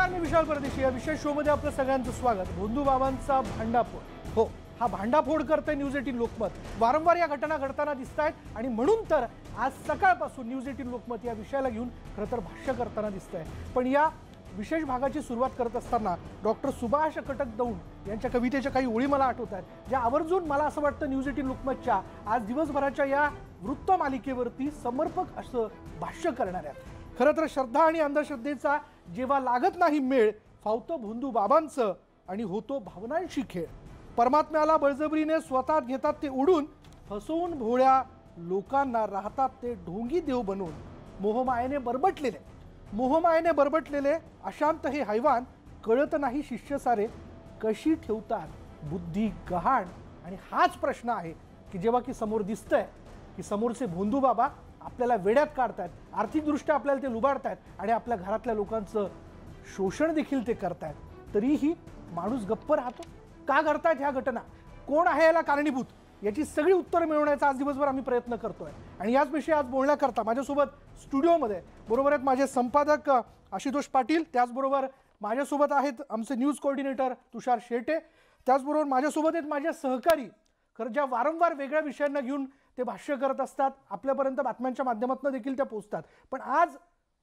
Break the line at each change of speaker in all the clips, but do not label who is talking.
नमस्कार, मी विशाल परदेशी. या विशेष शो मध्ये आपलं सगळ्यांचं स्वागत. भोंदूबाबांचा भांडाफोड, हो हा भांडाफोड करतंय न्यूज 18 लोकमत. वारंवार या घटना घडताना दिसत आहेत आणि म्हणून तर आज सकाळपासून न्यूज 18 लोकमत या विषयाला घेऊन खरं तर भाष्य करताना दिसत आहे. पण या विशेष भागाची सुरुवात करत असताना डॉक्टर सुभाष कटक दौंड यांच्या कवितेच्या काही ओळी मला आठवत आहेत, ज्या आवर्जून मला असं वाटतं न्यूज 18 लोकमतच्या आज दिवसभराच्या या वृत्त मालिकेवरती समर्पक असं भाष्य करणार आहेत. खरं तर श्रद्धा आणि अंधश्रद्धेचा जेव्हा लागत नाही मेळ, फावतं भोंदूबाबांचं आणि होतो भावनांशी खेळ. परमात्म्याला बळजबरीने स्वतः घेतात ते उडून, फसवून भोळ्या लोकांना राहतात ते ढोंगी देव बनवून. मोहमायेने बरबटलेले अशांत हे हैवान, कळत नाही शिष्य सारे कशी ठेवतात बुद्धी गहाण. आणि हाच प्रश्न आहे की जेव्हा की समोर दिसतंय की समोरचे भोंदूबाबा आपल्याला वेड्यात काढतायत, आर्थिकदृष्ट्या आपल्याला ते लुबाडतायत आणि आपल्या घरातल्या लोकांचं शोषण देखील ते करतायत, तरीही माणूस गप्प राहतो का? करतायत ह्या घटना, कोण आहे याला कारणीभूत, याची सगळी उत्तरं मिळवण्याचा आज दिवसभर आम्ही प्रयत्न करतोय. आणि याच विषयी आज बोलण्याकरता माझ्यासोबत स्टुडिओमध्ये बरोबर आहेत माझे संपादक आशुतोष पाटील, त्याचबरोबर माझ्यासोबत आहेत आमचे न्यूज कोऑर्डिनेटर तुषार शेटे, त्याचबरोबर माझ्यासोबत आहेत माझे सहकारी, खरं ज्या वारंवार वेगळ्या विषयांना घेऊन ते भाष्य करत असतात, आपल्यापर्यंत बातम्यांच्या माध्यमातून देखील त्या पोहोचतात. पण आज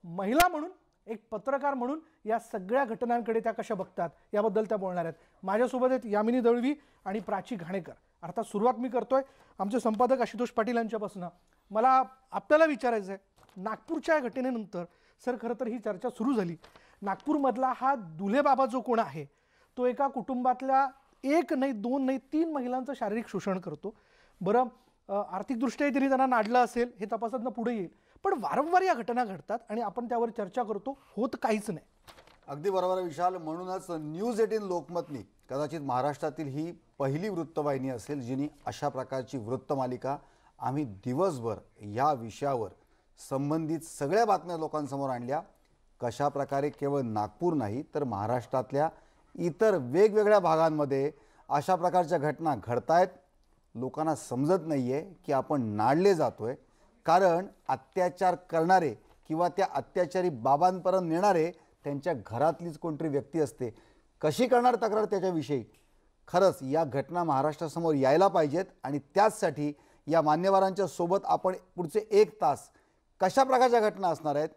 महिला म्हणून, एक पत्रकार म्हणून या सगळ्या घटनांकडे त्या कशा बघतात याबद्दल त्या बोलणार आहेत. माझ्यासोबत आहेत यामिनी दळवी आणि प्राची घाणेकर. अर्थात सुरुवात मी करतोय आमचे संपादक आशुतोष पाटील यांच्यापासून. मला आपल्याला विचारायचं आहे, नागपूरच्या घटनेनंतर सर खरं तर ही चर्चा सुरू झाली. नागपूरमधला हा दुल्हेबाबा जो कोण आहे तो एका कुटुंबातल्या एक नाही, दोन नाही, 3 महिलांचं शारीरिक शोषण करतो. बरं, आर्थिकदृष्ट्याही तरी त्यांना नाडलं असेल हे तपासातनं पुढे येईल, पण वारंवार या घटना घडतात आणि आपण त्यावर चर्चा करतो, होत काहीच नाही.
अगदी बरोबर विशाल. म्हणूनच न्यूज 18 लोकमतनी कदाचित महाराष्ट्रातील ही पहिली वृत्तवाहिनी असेल जिने अशा प्रकारची वृत्तमालिका आम्ही दिवसभर या विषयावर संबंधित सगळ्या बातम्या लोकांसमोर आणल्या. कशा प्रकारे केवळ नागपूर नाही तर महाराष्ट्रातल्या इतर वेगवेगळ्या भागांमध्ये अशा प्रकारच्या घटना घडतायत. लोकांना समजत नाही आहे की आपण नाडले जातोय, कारण अत्याचार करणारे किंवा त्या अत्याचारी बाबांपर्यंत नेणारे त्यांच्या घरातलीच कोणतरी व्यक्ती असते. कशी करणार तक्रार त्याच्याविषयी? खरंच या घटना महाराष्ट्रासमोर यायला पाहिजेत आणि त्याचसाठी या मान्यवरांच्या सोबत आपण पुढचे 1 तास कशा प्रकारच्या घटना असणार आहेत,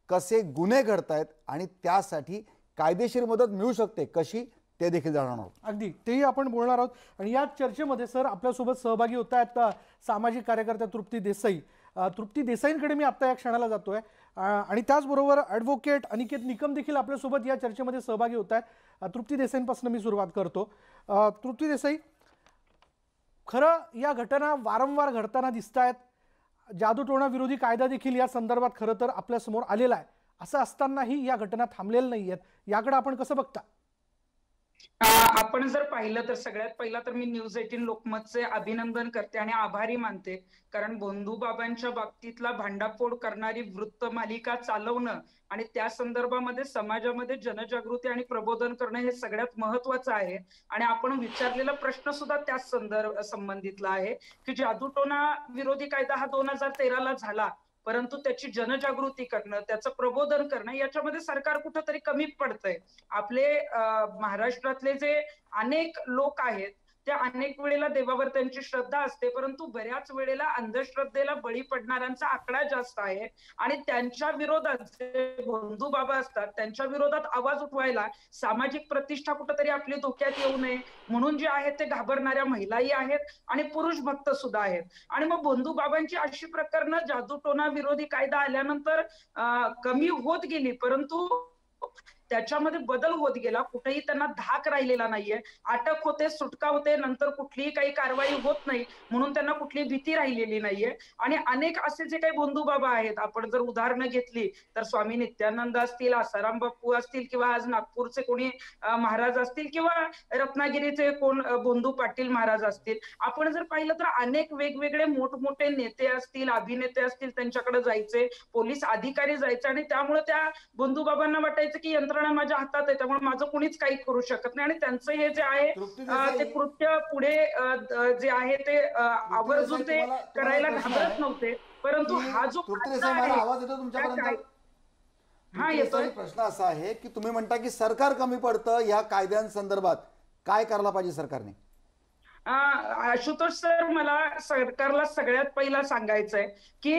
कसे गुन्हे घडत आहेत आणि त्यासाठी कायदेशीर मदत मिळू शकते कशी, ते देखील जाणणार आहोत.
अगदी तेही आपण बोलणार आहोत. आणि या चर्चेमध्ये सर आपल्यासोबत सहभागी होत आहेत सामाजिक कार्यकर्त्या तृप्ती देसाई. तृप्ती देसाईंकडे मी आत्ता या क्षणाला जातोय आणि त्याचबरोबर ॲडव्होकेट अनिकेत निकम देखील आपल्यासोबत या चर्चेमध्ये सहभागी होत आहेत. तृप्ती देसाईंपासून मी सुरुवात करतो. तृप्ती देसाई, खरं या घटना वारंवार घडताना दिसत आहेत. जादूटोणा विरोधी कायदा देखील या संदर्भात खरं तर आपल्यासमोर आलेला आहे. असं असतानाही या घटना थांबलेल्या नाही आहेत, याकडे आपण कसं बघता?
आपण जर पाहिलं तर सगळ्यात पहिला तर मी न्यूज 18 लोकमतचे अभिनंदन करते आणि आभारी मानते, कारण भोंदूबाबांच्या बाबतीतला भांडाफोड करणारी वृत्त मालिका चालवणं आणि त्या संदर्भामध्ये समाजामध्ये जनजागृती आणि प्रबोधन करणं हे सगळ्यात महत्वाचं आहे. आणि आपण विचारलेला प्रश्न सुद्धा त्याच संबंधितला आहे की जादूटोणा विरोधी कायदा हा 2013 ला झाला, परंतु त्याची जनजागृती करणं, त्याचं प्रबोधन करणं याच्यामध्ये सरकार कुठंतरी कमी पडतंय. आपले महाराष्ट्रातले जे अनेक लोक आहेत त्या अनेक वेळेला देवावर त्यांची श्रद्धा असते, परंतु बऱ्याच वेळेला अंधश्रद्धेला बळी पडणाऱ्यांचा आकडा जास्त आहे. आणि त्यांच्या विरोधात जे भोंदूबाबा असतात त्यांच्या विरोधात आवाज उठवायला सामाजिक प्रतिष्ठा कुठंतरी आपली धोक्यात येऊ नये म्हणून जे आहेत ते घाबरणाऱ्या महिलाही आहेत आणि पुरुष भक्त सुद्धा आहेत. आणि मग भोंदूबाबांची अशी प्रकरणं जादूटोणा विरोधी कायदा आल्यानंतर कमी होत गेली, परंतु त्याच्यामध्ये बदल होत गेला. कुठेही त्यांना धाक राहिलेला नाहीये. अटक होते, सुटका होते, नंतर कुठलीही काही कारवाई होत नाही म्हणून त्यांना कुठली भीती राहिलेली नाहीये. आणि अनेक असे जे काही भोंदूबाबा आहेत, आपण जर उदाहरणं घेतली तर स्वामी नित्यानंद असतील, आसाराम बापू असतील, किंवा आज नागपूरचे कोणी महाराज असतील, किंवा रत्नागिरीचे कोण भोंदू पाटील महाराज असतील. आपण जर पाहिलं तर अनेक वेगवेगळे मोठमोठे नेते असतील, अभिनेते असतील, त्यांच्याकडे जायचे, पोलीस अधिकारी जायचे आणि त्यामुळे त्या भोंदूबाबांना वाटायचं की यंत्रणा माझ्या हातात आहे, त्यामुळे माझं कुणीच काही करू शकत नाही. आणि त्यांचं हे जे आहे ते कृत्य पुढे जे आहे ते आवर्जून ते करायला घाबरत नव्हते. परंतु हा जो
आवाज येतो तुमच्यापर्यंत?
हा येतोय.
प्रश्न असा आहे की तुम्ही म्हणता की सरकार कमी पडतं या कायद्यांसंदर्भात, काय करायला पाहिजे सरकारने?
आशुतोष सर, मला सरकारला सगळ्यात पहिला सांगायचंय की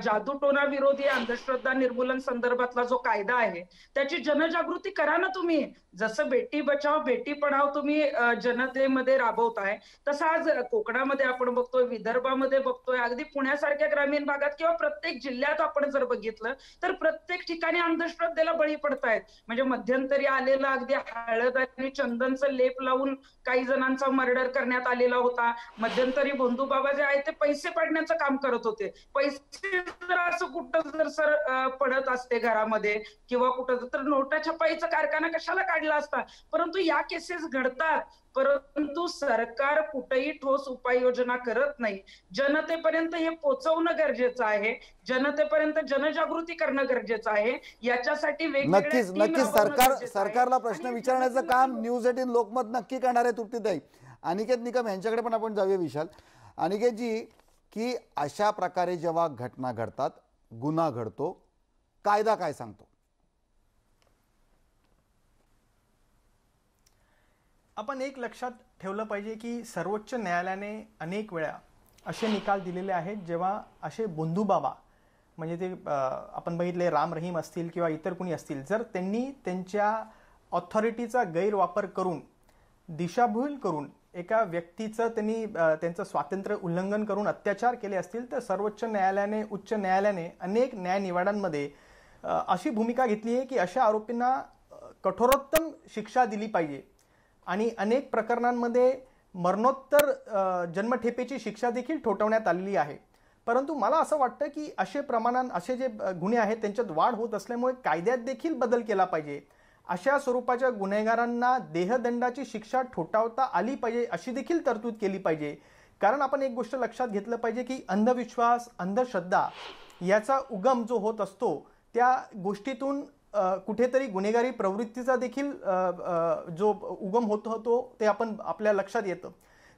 जादूटोना विरोधी अंधश्रद्धा निर्मूलन संदर्भातला जो कायदा आहे त्याची जनजागृती करा ना तुम्ही. जसं बेटी बचाव बेटी पढाव तुम्ही जनतेमध्ये राबवताय, तसं आज कोकणामध्ये आपण बघतोय, विदर्भामध्ये बघतोय, अगदी पुण्यासारख्या ग्रामीण भागात किंवा प्रत्येक जिल्ह्यात आपण जर बघितलं तर प्रत्येक ठिकाणी अंधश्रद्धेला बळी पडतायत. म्हणजे मध्यंतरी आलेला अगदी हळद आणि चंदनचं लेप लावून काही जणांचा मर्डर करण्यात आलेला होता. मध्यंतरी भोंदू बाबा जे आहे ते पैसे पाडण्याचं काम करत होते. पैसे जर असं कुठं जर सर पडत असते घरामध्ये किंवा कुठं, तर नोटा छपाईचा कारखाना कशाला काढला असता. परंतु या केसेस घडतात, परंतु सरकार कुठेही ठोस उपाययोजना करत नाही. जनतेपर्यंत हे पोहोचवणं गरजेचं आहे, जनतेपर्यंत जनजागृती करणं गरजेचं आहे. याच्यासाठी
नक्कीच सरकारला प्रश्न विचारण्याचं काम न्यूज 18 लोकमत नक्की करणार आहे तृप्तीताई. अनिकेत निकम यांच्याकडे पण आपण जाऊया. विशाल, अनिकेतजी, की अशा प्रकारे जेव्हा घटना घडतात, गुन्हा घडतो, कायदा काय सांगतो?
आपण एक लक्षात ठेवलं पाहिजे की सर्वोच्च न्यायालयाने अनेक वेळा असे निकाल दिलेले आहेत जेव्हा असे बंधू बाबा, म्हणजे ते आपण बघितले राम रहीम असतील किंवा इतर कोणी असतील, जर त्यांनी त्यांच्या ऑथॉरिटीचा गैरवापर करून, दिशाभूल करून, एका व्यक्तीचं त्यांनी त्यांचं स्वातंत्र्य उल्लंघन करून अत्याचार केले असतील, तर सर्वोच्च न्यायालयाने, उच्च न्यायालयाने अनेक न्यायनिवाड्यांमध्ये अशी भूमिका घेतली आहे की अशा आरोपींना कठोरोत्तम शिक्षा दिली पाहिजे आणि अनेक प्रकरणांमध्ये मरणोत्तर जन्मठेपेची शिक्षा देखील ठोठावण्यात आलेली आहे. परंतु मला असं वाटतं की असे जे गुन्हे आहेत त्यांच्यात वाढ होत असल्यामुळे कायद्यात देखील बदल केला पाहिजे. अशा स्वरूपाच्या गुन्हेगारांना देहदंडाची शिक्षा ठोठावता आली पाहिजे अशी देखील तरतूद केली पाहिजे. कारण आपण एक गोष्ट लक्षात घेतलं पाहिजे की अंधविश्वास, अंधश्रद्धा याचा उगम जो होत असतो त्या गोष्टीतून कुठेतरी गुन्हेगारी प्रवृत्तीचा देखील जो उगम होतो ते आपण आपल्या लक्षात येतं.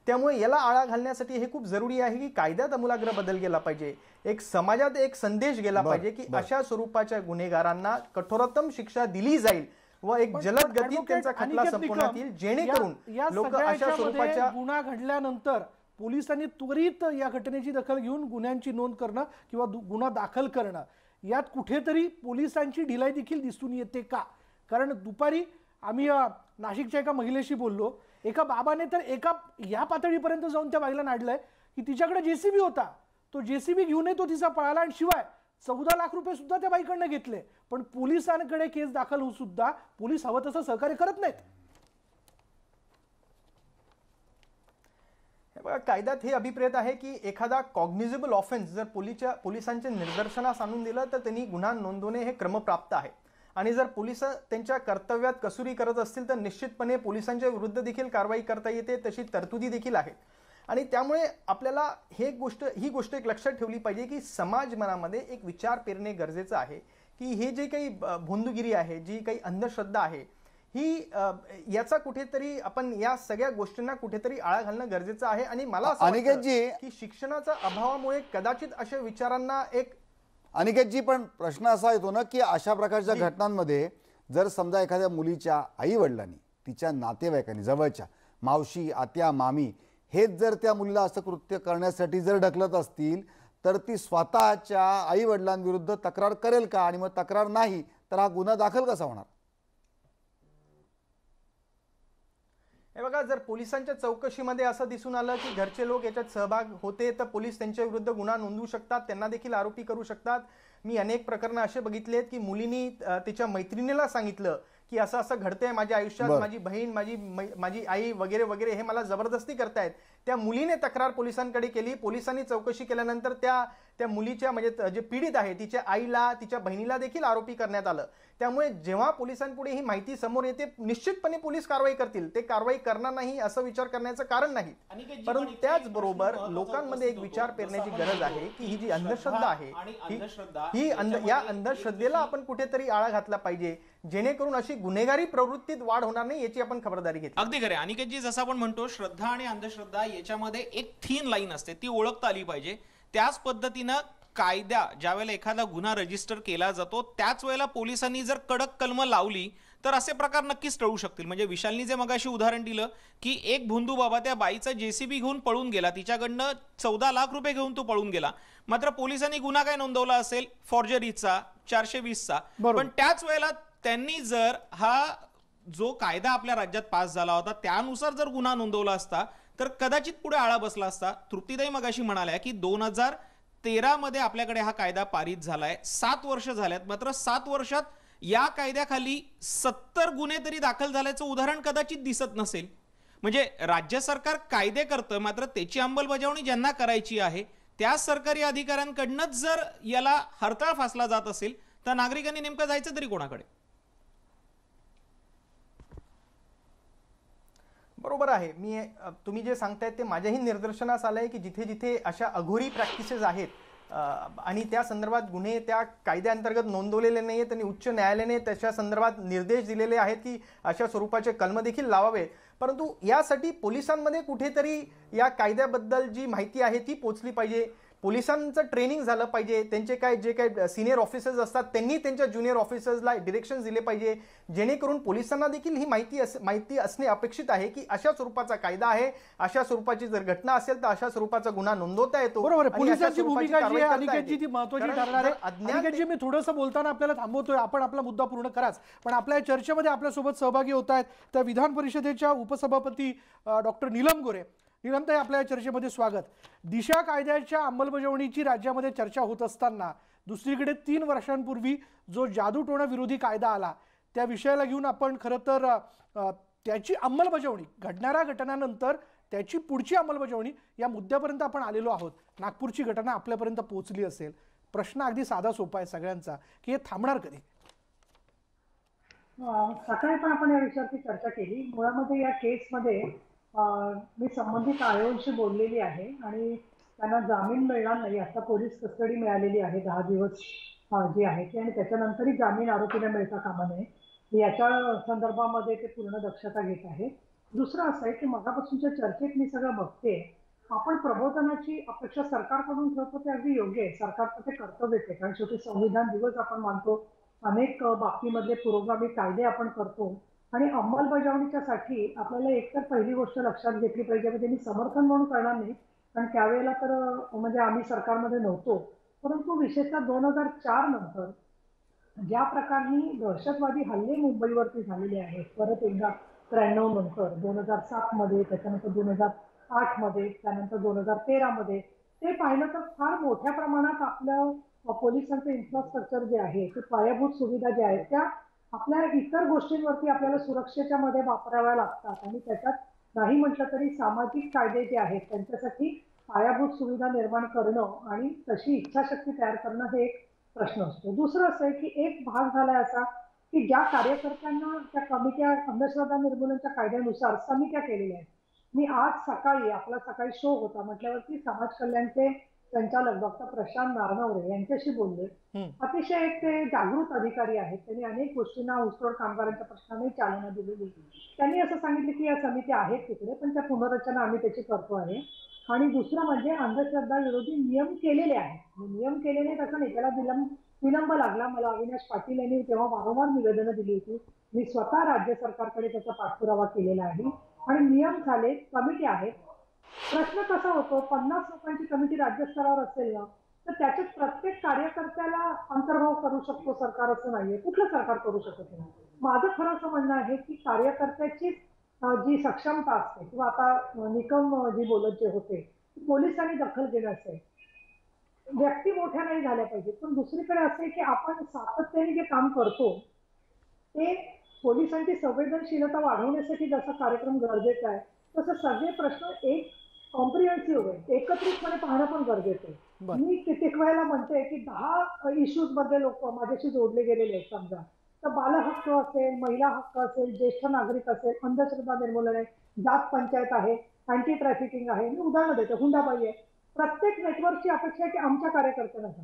त्यामुळे याला आळा घालण्यासाठी हे खूप जरुरी आहे की कायद्यात आमूलाग्र बदल केला पाहिजे. एक समाजात एक संदेश गेला पाहिजे की अशा स्वरूपाच्या गुन्हेगारांना कठोरतम शिक्षा दिली जाईल व एक जलद गतीत त्यांचा खटला संपवण्यात येईल, जेणेकरून लोक अशा स्वरूपाच्या
गुन्हा घडल्यानंतर पोलिसांनी त्वरित या घटनेची दखल घेऊन गुन्ह्यांची नोंद करणं किंवा गुन्हा दाखल करणं, यात कुठेतरी पोलिसांची ढिलाई देखील दिसून येते का? कारण दुपारी आम्ही नाशिकच्या एका महिलेशी बोललो. एका बाबाने तर या पातळीपर्यंत जाऊन त्या बाईला नाडलंय की तिच्याकडे जेसीबी होता, तो जेसीबी घेऊनही तो तिचा पळाला आणि शिवाय 14 लाख रुपये सुद्धा त्या बाईकडनं घेतले. पण पोलिसांकडे केस दाखल होऊन सुद्धा पोलीस हवं तसं सहकार्य करत नाहीत.
कायद्यात हे अभिप्रेत आहे की एखादा कॉग्निझेबल ऑफेन्स जर पोलिसांच्या निदर्शनास आणून दिलं तर त्यांनी गुन्हा नोंदवणे हे क्रमप्राप्त आहे. आणि जर पोलिस त्यांच्या कर्तव्यात कसुरी करत असतील तर निश्चितपणे पोलिसांच्या विरुद्ध देखील कारवाई करता येते, तशी तरतुदी देखील आहेत. आणि त्यामुळे आपल्याला ही गोष्ट एक लक्षात ठेवली पाहिजे की समाज मनामध्ये एक विचार पेरणे गरजेचं आहे की हे जे काही भोंदूगिरी आहे, जी काही अंधश्रद्धा आहे, ही याचा कुठेतरी आपण या सगळ्या गोष्टींना कुठेतरी आळा घालणं गरजेचं आहे. आणि मला असं वाटतं की शिक्षणाच्या अभावामुळे कदाचित अशा विचारांना एक
अनिकेतजी, पण प्रश्न असा येतो ना की अशा प्रकारच्या घटनांमध्ये जर समजा एखाद्या मुलीच्या आई वडिलांनी, तिच्या नातेवाईकांनी, जवळच्या मावशी, आत्या, मामी हेच जर त्या मुलीला असं कृत्य करण्यासाठी जर ढकलत असतील तर ती स्वतःच्या आई वडिलांविरुद्ध तक्रार करेल का? आणि मग तक्रार नाही तर हा गुन्हा दाखल कसा होणार?
हे बघा, जर पोलिसांच्या चौकशीमध्ये असं दिसून आलं की घरचे लोक याच्यात सहभाग होते तर पोलीस त्यांच्या विरुद्ध गुन्हा नोंदवू शकतात, त्यांना देखील आरोपी करू शकतात. मी अनेक प्रकरणं असे बघितलेत की मुलीनी तिच्या मैत्रिणीला सांगितलं की असं असं घडतंय माझ्या आयुष्यात, माझी बहीण, माझी आई वगैरे वगैरे हे मला जबरदस्ती करतायत. त्या मुलीने तक्रार पोलिसांकडे केली. पोलिसांनी चौकशी केल्यानंतर त्या मुलीच्या म्हणजे जे पीडित आहे तिच्या आईला, तिच्या बहिणीला देखील आरोपी करण्यात आलं. त्यामुळे जेव्हा पोलिसांपुढे ही माहिती समोर येते निश्चितपणे पोलीस कारवाई करतील. ते कारवाई करणार नाही असं विचार करण्याचं कारण नाही. परंतु त्याचबरोबर लोकांमध्ये एक विचार पेरण्याची गरज आहे की ही जी अंधश्रद्धा आहे या अंधश्रद्धेला आपण कुठेतरी आळा घातला पाहिजे, जेणेकरून अशी गुन्हेगारी प्रवृत्तीत वाढ होणार नाही याची आपण खबरदारी घेतली.
अगदी खरं अनिकेतजी, जसं आपण म्हणतो श्रद्धा आणि अंधश्रद्धा याच्यामध्ये एक थीन लाईन असते, ती ओळखता आली पाहिजे. त्याच पद्धतीनं कायदा ज्यावेळेला एखादा गुन्हा रजिस्टर केला जातो त्याच वेळेला पोलिसांनी जर कडक कलम लावली तर असे प्रकार नक्कीच टळू शकतील. म्हणजे विशालनी जे मगाशी उदाहरण दिलं की एक भोंदू बाबा त्या बाईचा जेसीबी घेऊन पळून गेला, तिच्याकडनं 14 लाख रुपये घेऊन तो पळून गेला, मात्र पोलिसांनी गुन्हा काय नोंदवला असेल फॉर्जरीचा 420चा. पण त्याच वेळेला त्यांनी जर हा जो कायदा आपल्या राज्यात पास झाला होता त्यानुसार जर गुन्हा नोंदवला असता तर कदाचित पुढे आळा बसला असता. तृप्तीताई मगाशी म्हणाल्या की 2013 मध्ये आपल्याकडे हा कायदा पारित झालाय, 7 वर्ष झाल्यात, मात्र 7 वर्षात या कायद्याखाली 70 गुन्हे तरी दाखल झाल्याचं उदाहरण कदाचित दिसत नसेल. म्हणजे राज्य सरकार कायदे करतं, मात्र त्याची अंमलबजावणी ज्यांना करायची आहे त्या सरकारी अधिकाऱ्यांकडनंच जर याला हरताळ फासला जात असेल तर नागरिकांनी नेमकं जायचं तरी कोणाकडे?
बरोबर आहे. तुम्ही जे सांगतायत ते माझ्याही निदर्शनास आलंय की जिथे जिथे अशा अघोरी प्रॅक्टिसेस आहेत आणि त्या संदर्भात गुन्हे त्या कायद्याअंतर्गत नोंदवलेले नाही आहेत आणि उच्च न्यायालयाने त्याच्या संदर्भात निर्देश दिलेले आहेत की अशा स्वरूपाचे कलम देखील लावावे, परंतु यासाठी पोलिसांमध्ये कुठेतरी या कायद्याबद्दल जी माहिती आहे ती पोचली पाहिजे. पोलिसांचं ट्रेनिंग झालं पाहिजे. त्यांचे जे काही सिनियर ऑफिसर्स असतात त्यांनी त्यांच्या ज्युनियर ऑफिसर्सला डिरेक्शन्स दिले पाहिजे, जेणेकरून पोलिसांना देखील ही माहिती असणे अपेक्षित आहे की अशा स्वरूपाचा कायदा आहे, अशा स्वरूपाची जर घटना असेल तर अशा स्वरूपाचा गुन्हा नोंदवता येतो.
बरोबर आहे. पोलिसांची भूमिका जी आहे अनिकेतजी ती महत्त्वाची ठरणार आहे. अनिकेतजी, मी थोडंसं बोलताना आपल्याला थांबवतोय, आपण आपला मुद्दा पूर्ण कराच, पण आपल्या चर्चेमध्ये आपल्यासोबत सहभागी होत आहेत त्या विधान परिषदेच्या उपसभापती डॉक्टर नीलम गोरे. नीलमताई, आपल्या चर्चेमध्ये स्वागत. दिशा कायद्याच्या अंमलबजावणीची राज्यामध्ये चर्चा होत असताना दुसरीकडे 3 वर्षांपूर्वी जो जादूटोणा विरोधी कायदा आला त्या विषयाला घेऊन आपण खरं तर त्याची अंमलबजावणी, घडणाऱ्या घटनांनंतर त्याची पुढची अंमलबजावणी या मुद्द्यापर्यंत आपण आलेलो आहोत. नागपूरची घटना आपल्यापर्यंत पोहोचली असेल. प्रश्न अगदी साधा सोपा आहे सगळ्यांचा की हे थांबणार कधी?
सकाळी पण आपण या विषयावरती चर्चा केली. मुळामध्ये या केसमध्ये मी संबंधित आयोशी बोललेली आहे आणि त्यांना जामीन मिळणार नाही, आता पोलीस कस्टडी मिळालेली आहे 10 दिवस जी आहे ती, आणि त्याच्यानंतरही जामीन आरोपीला मिळता कामा नये याच्या संदर्भामध्ये ते पूर्ण दक्षता घेत आहे. दुसरं असं आहे की मगापासूनच्या चर्चेत मी सगळं बघते, आपण प्रबोधनाची अपेक्षा सरकारकडून ठेवतो ते अगदी योग्य आहे, सरकारचं ते कर्तव्यच आहे, कारण शेवटी संविधान दिवस आपण मानतो, अनेक बाबतीमधले पुरोगामी कायदे आपण करतो आणि अंमलबजावणीच्या साठी आपल्याला एकतर पहिली गोष्ट लक्षात घेतली पाहिजे की त्यांनी समर्थन म्हणून करणार नाही, कारण त्यावेळेला तर म्हणजे आम्ही सरकारमध्ये नव्हतो, परंतु विशेषतः 2004 नंतर ज्या प्रकारे दहशतवादी हल्ले मुंबईवरती झालेले आहेत, परत एकदा 93 नंतर 2007 मध्ये, त्याच्यानंतर 2008 मध्ये, त्यानंतर 2013 मध्ये, ते पाहिलं तर फार मोठ्या प्रमाणात आपलं पोलिसांचं इन्फ्रास्ट्रक्चर जे आहे ते पायाभूत सुविधा ज्या आहेत त्या आपल्या इतर गोष्टींवरती आपल्याला सुरक्षेच्या मध्ये वापराव्या लागतात आणि त्याच्यात नाही म्हटलं तरी सामाजिक कायदे जे आहेत त्यांच्यासाठी पायाभूत सुविधा निर्माण करणं आणि तशी इच्छाशक्ती तयार करणं हे एक प्रश्न असतो. दुसरं असं आहे की एक भाग झालाय असा की ज्या कार्यकर्त्यांना त्या कमिट्या अंधश्रद्धा निर्मूलनाच्या कायद्यानुसार समित्या केलेल्या आहेत. मी आज सकाळी आपला सकाळी शो होता म्हटल्यावरती समाज कल्याणचे संचालक डॉक्टर प्रशांत नारनवरे यांच्याशी बोलले. अतिशय एक ते जागृत अधिकारी आहेत, त्यांनी अनेक गोष्टींना ऊसतोड कामगारांच्या प्रश्नांनी चालना दिलेली. त्यांनी असं सांगितलं की या समित्या आहेत तिकडे, पण त्या पुनर्रचना आम्ही त्याची करतो आहे. आणि दुसरं म्हणजे अंधश्रद्धा विरोधी नियम केलेले आहेत. नियम केलेले तसं नाही, त्याला विलंब लागला. मला अविनाश पाटील यांनी तेव्हा वारंवार निवेदनं दिली होती, मी स्वतः राज्य सरकारकडे त्याचा पाठपुरावा केलेला आहे आणि नियम झाले, कमिटी आहेत. प्रश्न कसा होतो, 50 लोकांची कमिटी राज्यस्तरावर असेल ना तर त्याच्यात प्रत्येक कार्यकर्त्याला अंतर्भाव करू शकतो सरकार, असं नाहीये, कुठलं सरकार करू शकत नाही. माझं खरं असं म्हणणं आहे की कार्यकर्त्याची जी सक्षमता असते किंवा आता निकम जी बोलत जे होते पोलिसांनी दखल घेणं असेल, व्यक्ती मोठ्या नाही झाल्या पाहिजेत, पण दुसरीकडे असं आहे की आपण सातत्याने जे काम करतो ते पोलिसांची संवेदनशीलता वाढवण्यासाठी जसा कार्यक्रम गरजेचा आहे तसं सगळे प्रश्न एक कॉम्प्रिहेन्सिव्ह आहे, एकत्रितपणे पाहणं पण गरजेचं आहे. मी कित्येक वेळेला म्हणते की 10 इश्यूज मध्ये लोक माझ्याशी जोडले गेलेले आहेत. समजा तर बालहक्क असेल, महिला हक्क असेल, ज्येष्ठ नागरिक असेल, अंधश्रद्धा निर्मूलन आहे, जात पंचायत आहे, अँटी ट्रॅफिकिंग आहे, मी उदाहरण देते, हुंडाबाई आहे. प्रत्येक नेटवर्कची अपेक्षा आहे की आमच्या कार्यकर्त्यांना जा.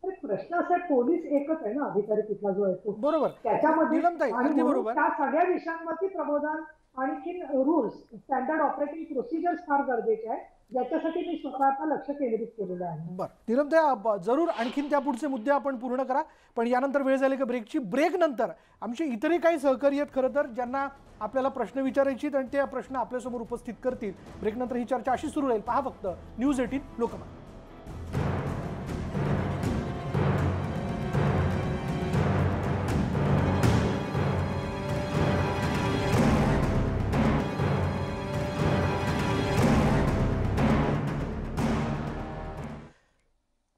तर प्रश्न असा आहे, पोलीस एकच आहे ना, अधिकारी तिथला जो आहे तो,
बरोबर,
त्याच्यामध्ये
त्या सगळ्या
विषयांवरती प्रबोधन आणखीन रूल्स, स्टँडर्ड ऑपरेटिंग प्रोसिजर्स फार गरजेचे आहे, ज्याच्यासाठी मी स्वतःचं लक्ष केंद्रित केलेलं आहे.
बरं नीलमताई, जरूर आणखीन त्या पुढचे मुद्दे आपण पूर्ण करा, पण यानंतर वेळ झाली का ब्रेकची. ब्रेक नंतर आमचे इतरही काही सहकारी आहेत खरं तर, ज्यांना आपल्याला प्रश्न विचारायचे आणि ते प्रश्न आपल्यासमोर उपस्थित करतील. ब्रेक नंतर ही चर्चा अशी सुरू राहील. पहा फक्त न्यूज 18 लोकमत.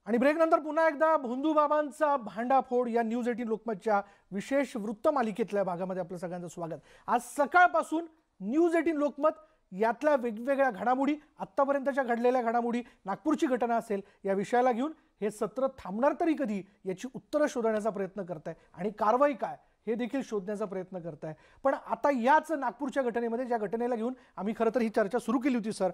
आणि ब्रेक नंतर पुन्हा एकदा भोंदूबाबांचा भांडाफोड या न्यूज 18 लोकमतच्या विशेष वृत्त मालिकेतल्या भागामध्ये आपलं सगळ्यांचं स्वागत. आज सकाळपासून न्यूज 18 लोकमत यातल्या वेगवेगळ्या घडामोडी, आत्तापर्यंतच्या घडलेल्या घडामोडी, नागपूरची घटना असेल, या विषयाला घेऊन हे सत्र थांबणार तरी कधी याची उत्तरं शोधण्याचा प्रयत्न करताय आणि कारवाई काय हे देखील शोधण्याचा प्रयत्न करताय. पण आता याच नागपूरच्या घटनेमध्ये, ज्या घटनेला घेऊन आम्ही खरं तर ही चर्चा सुरू केली होती सर,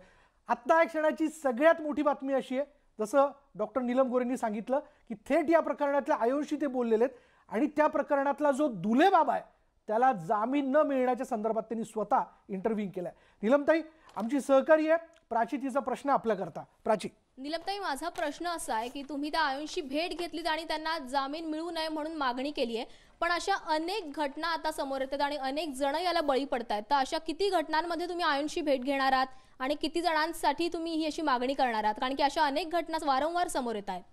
आत्ता एक क्षणाची सगळ्यात मोठी बातमी अशी आहे, जसं डॉक्टर नीलम गोरेंनी सांगितलं की थेट या प्रकरणातल्या आयोशी ते बोललेले आहेत आणि त्या प्रकरणातला जो दुले बाबा आहे त्याला जामीन न मिळण्याच्या संदर्भात त्यांनी स्वतः इंटरव्ह्यू केलाय. नीलमताई आमची सहकारी आहे प्राची, तिचा प्रश्न आपल्या करता. प्राची.
नीलमताई, माझा प्रश्न असा आहे की तुम्ही त्या आयोशी भेट घेतलीत आणि त्यांना जामीन मिळू नये म्हणून मागणी केली आहे, पण अशा अनेक घटना आता समोर येतात आणि अनेक जण याला बळी पडतायत. तर अशा किती घटनांमध्ये तुम्ही आयोशी भेट घेणार आहात आणि किती जणांसाठी तुम्ही ही अशी मागणी करणार आहात, कारण की अशा अनेक घटना वारंवार समोर येत आहेत.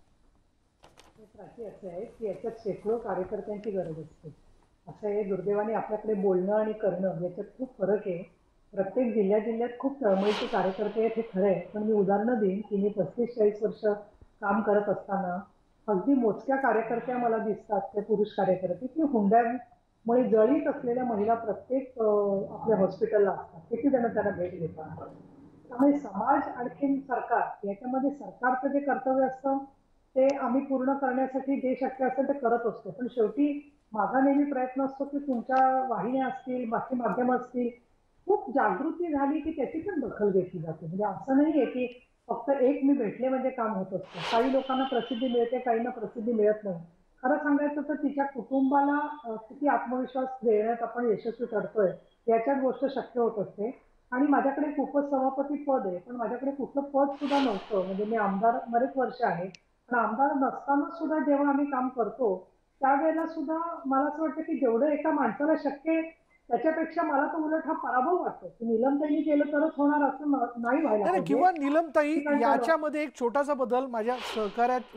असं आहे की याच्यात शेकडो कार्यकर्त्यांची गरज असते. असं आहे, दुर्दैवाने आपल्याकडे बोलणं आणि करणं याच्यात खूप फरक आहे. प्रत्येक जिल्ह्यात खूप तळमळीचे कार्यकर्ते आहेत, हे खरं आहे. पण मी उदाहरणं देईन की मी 35-40 वर्ष काम करत असताना अगदी मोजक्या कार्यकर्त्या मला दिसतात, ते पुरुष कार्यकर्ते, की हुंड्यामुळे जळीत असलेल्या महिला प्रत्येक आपल्या हॉस्पिटलला असतात. किती जण त्यांना भेट घेतात. त्यामुळे समाज आणखीन सरकार याच्यामध्ये सरकारचं जे कर्तव्य असतं ते आम्ही पूर्ण करण्यासाठी जे शक्य असेल ते करत असतो. पण शेवटी माझा नेहमी प्रयत्न असतो की तुमच्या वाहिन्या असतील, बाकी माध्यम असतील, खूप जागृती झाली की त्याची पण दखल घेतली जाते. म्हणजे असं नाहीये की फक्त एक मी भेटले म्हणजे काम होत असतं. काही लोकांना प्रसिद्धी मिळते, काहींना प्रसिद्धी मिळत नाही. खरं सांगायचं तर तिच्या कुटुंबाला किती आत्मविश्वास देण्यात आपण यशस्वी ठरतोय याच्यात गोष्ट शक्य होत असते. आणि माझ्याकडे खूपच सभापती पद आहे, पण माझ्याकडे कुठलं पद सुद्धा नव्हतं. म्हणजे मी आमदार बरेच वर्ष आहे, पण आमदार नसताना सुद्धा जेव्हा आम्ही काम करतो त्यावेळेला सुद्धा मला असं वाटतं की जेवढं एका माणसाला शक्य आहे त्याच्यापेक्षा मला तर उलट हा पराभव वाटतो की नीलमताईंनी केलं तरच होणार असं नाही व्हायला पाहिजे.
किंवा नीलमताई याच्यामध्ये एक छोटासा बदल माझ्या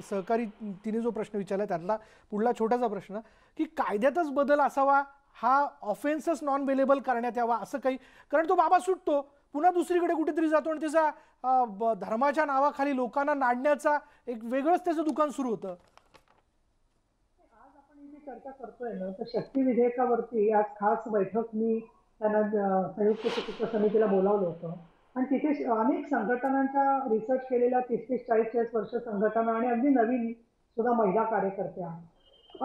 सहकारी तिने जो प्रश्न विचारला त्यातला पुढला छोटासा प्रश्न की कायद्यातच बदल असावा, हा ऑफेन्सच नॉन बेलेबल करण्यात यावा असं काही, कारण तो बाबा सुटतो पुन्हा दुसरीकडे कुठेतरी जातो आणि त्याचा धर्माच्या नावाखाली लोकांना नाडण्याचा एक वेगळंच त्याचं दुकान सुरू होतं.
आज आपण जी चर्चा करतोय ना, तर शक्ती विधेयकावरती आज खास बैठक मी त्यांना संयुक्त चिकित्सा समितीला बोलावलं होतं आणि तिथे अनेक संघटनांच्या रिसर्च केलेल्या 30-40 वर्ष संघटना आणि अगदी नवीन सुद्धा महिला कार्यकर्त्या,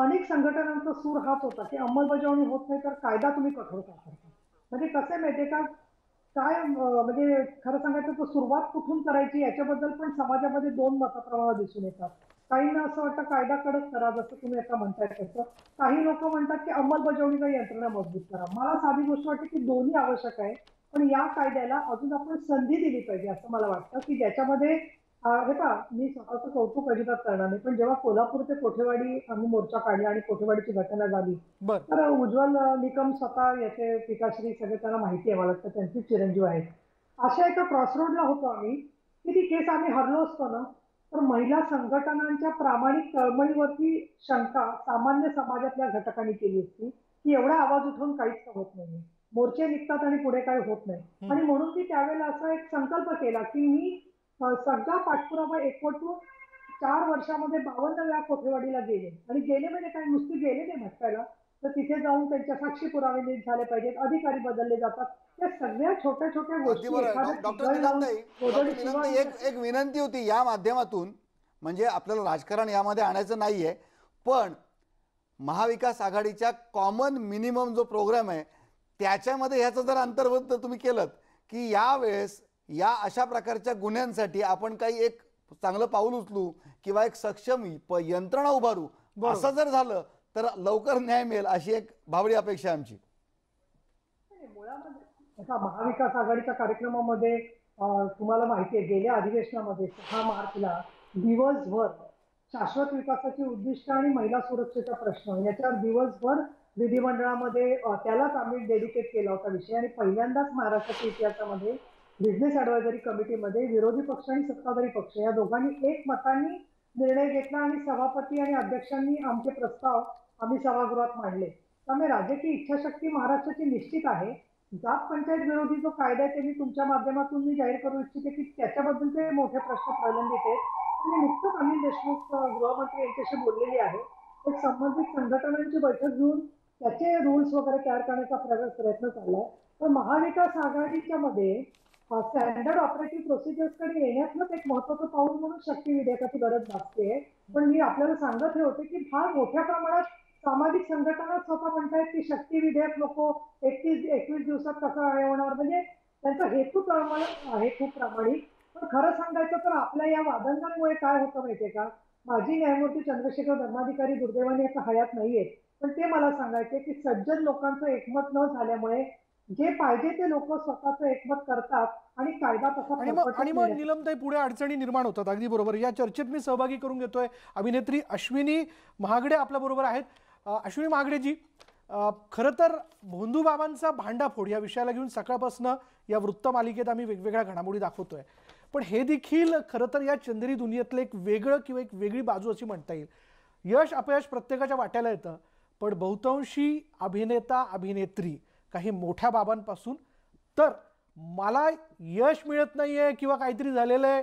अनेक संघटनांचा सूर हाच होता की अंमलबजावणी होत नाही तर कायदा तुम्ही कठोर का करता. म्हणजे कसं माहितीये का, काय म्हणजे खरं सांगायचं तर सुरुवात कुठून करायची याच्याबद्दल पण समाजामध्ये दोन मतप्रवाह दिसून येतात. काहींना असं वाटतं कायदा कडक करा, जसं तुम्ही आता म्हणताय तसं. काही लोक म्हणतात की अंमलबजावणीचा यंत्रणा मजबूत करा. मला साधी गोष्ट वाटते की दोन्ही आवश्यक आहे, पण या कायद्याला अजून आपण संधी दिली पाहिजे असं मला वाटतं की ज्याच्यामध्ये हे पहा, मी स्वतःचं कौतुक अजिबात करणार नाही, पण जेव्हा कोल्हापूर ते कोठेवाडी आम्ही मोर्चा काढला आणि कोठेवाडीची घटना झाली तर उज्ज्वल निकम स्वतः याचे पिताश्री सगळे त्यांना माहिती आहे, मला वाटतं त्यांचे चिरंजीव आहेत. अशा एका क्रॉसरोडला होतो आम्ही की ती केस आम्ही हरलो असतो ना तर महिला संघटनांच्या प्रामाणिक तळमळीवरती शंका सामान्य समाजातल्या घटकांनी केली असती की एवढा आवाज उठवून काहीच होत नाही, मोर्चे निघतात आणि पुढे काही होत नाही. आणि म्हणून मी त्यावेळेला असा एक संकल्प केला की मी सगळा पाठपुरावा एकवटून 4 वर्षामध्ये 52 वेळा कोठेवाडीला गेले. आणि गेले म्हणजे काही नुसते गेले नाही भटकायला, तर तिथे जाऊन त्यांच्या साक्षी पुरावे नीट झाले पाहिजेत, अधिकारी बदलले जातात, त्या सगळ्या छोट्या छोट्या गोष्टी.
एक विनंती होती या माध्यमातून, म्हणजे आपल्याला राजकारण यामध्ये आणायचं नाहीये, पण महाविकास आघाडीच्या कॉमन मिनिमम जो प्रोग्राम आहे त्याच्यामध्ये ह्याचं जर अंतर्गत तुम्ही केलं की यावेळेस या अशा प्रकारच्या गुन्ह्यांसाठी आपण काही एक चांगलं पाऊल उचलू किंवा एक सक्षम यंत्रणा उभारू, असं जर झालं तर लवकर न्याय मिळेल अशी एक भावडी अपेक्षा आमची.
आता महाविकास आघाडीच्या कार्यक्रमामध्ये तुम्हाला माहिती आहे गेल्या अधिवेशनामध्ये 6 मार्चला दिवसभर शाश्वत विकासाची उद्दिष्ट आणि महिला सुरक्षेचा प्रश्न याच्यावर दिवसभर विधिमंडळामध्ये त्यालाच आम्ही डेडिकेट केला होता विषय आणि पहिल्यांदाच महाराष्ट्राच्या इतिहासामध्ये बिझनेस ॲडवायझरी कमिटीमध्ये विरोधी पक्ष आणि सत्ताधारी पक्ष या दोघांनी एकमताने निर्णय घेतला आणि सभापती आणि अध्यक्षांनी आमचे प्रस्ताव आम्ही सभागृहात मांडले. त्यामुळे राजकीय इच्छाशक्ती महाराष्ट्राची निश्चित आहे. जात पंचायत विरोधी जो कायदा आहे ते मी तुमच्या माध्यमातून मी जाहीर करू इच्छिते की त्याच्याबद्दलचे मोठे प्रश्न प्रलंबित आहेत. मी नुकतंच अनिल देशमुख गृहमंत्री यांच्याशी बोललेली आहे. एक संबंधित संघटनांची बैठक घेऊन त्याचे रूल्स वगैरे तयार करण्याचा प्रयत्न चाललाय. तर महाविकास आघाडीच्या मध्ये स्टँडर्ड ऑपरेटिव्ह प्रोसिजर्सकडे येण्यातलंच एक महत्वाचं पाऊल म्हणून शक्ती विधेयकाची गरज भासते. पण मी आपल्याला सांगत हे होते की फार मोठ्या प्रमाणात सामाजिक संघटना स्वतः म्हणतायत की शक्ती विधेयक लोक 21 दिवसात कसं होणार म्हणजे त्यांचा हेतू तळमळ आहे खूप प्रामाणिक. पण खरं सांगायचं तर आपल्या या वादंगांमुळे काय होतं माहितीये का, माजी न्यायमूर्ती चंद्रशेखर धर्माधिकारी दुर्दैवाने आता हयात नाहीये, पण ते मला सांगायचे की सज्जन लोकांचं एकमत न झाल्यामुळे जे पाहिजे ते लोक स्वतःचं एकमत करतात आणि कायदा तसा
आणि मग नीलमताई पुढे अडचणी निर्माण होतात. अगदी बरोबर. या चर्चेत मी सहभागी करून घेतोय अभिनेत्री अश्विनी महागडे आपल्या बरोबर आहेत. अश्विनी महागडेजी, खरं तर भोंदूबाबांचा भांडाफोड या विषयाला घेऊन सकाळपासून या वृत्तमालिकेत आम्ही वेगवेगळ्या घडामोडी दाखवतोय. पण हे देखील खरं तर या चंदेरी दुनियेतलं एक वेगळं किंवा एक वेगळी बाजू अशी म्हणता येईल. यश अपयश प्रत्येकाच्या वाट्याला येतं, पण बहुतांशी अभिनेता अभिनेत्री काही मोठ्या बाबांपासून तर मला यश मिळत नाहीये किंवा काहीतरी झालेलं आहे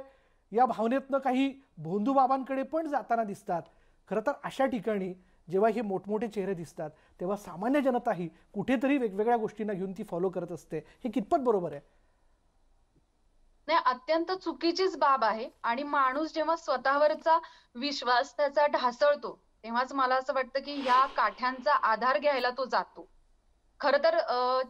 या भावनेतनं काही भोंदूबाबांकडे पण जाताना दिसतात. खरं तर अशा ठिकाणी जेव्हा हे मोठमोठे चेहरे दिसतात तेव्हा सामान्य जनताही कुठेतरी वेगवेगळ्या गोष्टींना घेऊन ती फॉलो करत असते. हे कितपत बरोबर आहे?
नाही, अत्यंत चुकीचीच बाब आहे. आणि माणूस जेव्हा स्वतःवरचा विश्वास त्याचा ढासळतो तेव्हाच मला असं वाटतं की ह्या काठ्यांचा आधार घ्यायला तो जातो. खर तर